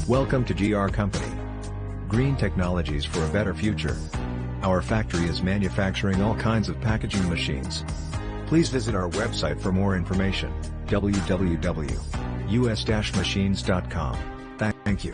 Welcome to GR Company. Green technologies for a better future. Our factory is manufacturing all kinds of packaging machines. Please visit our website for more information, www.us-machines.com. Thank you.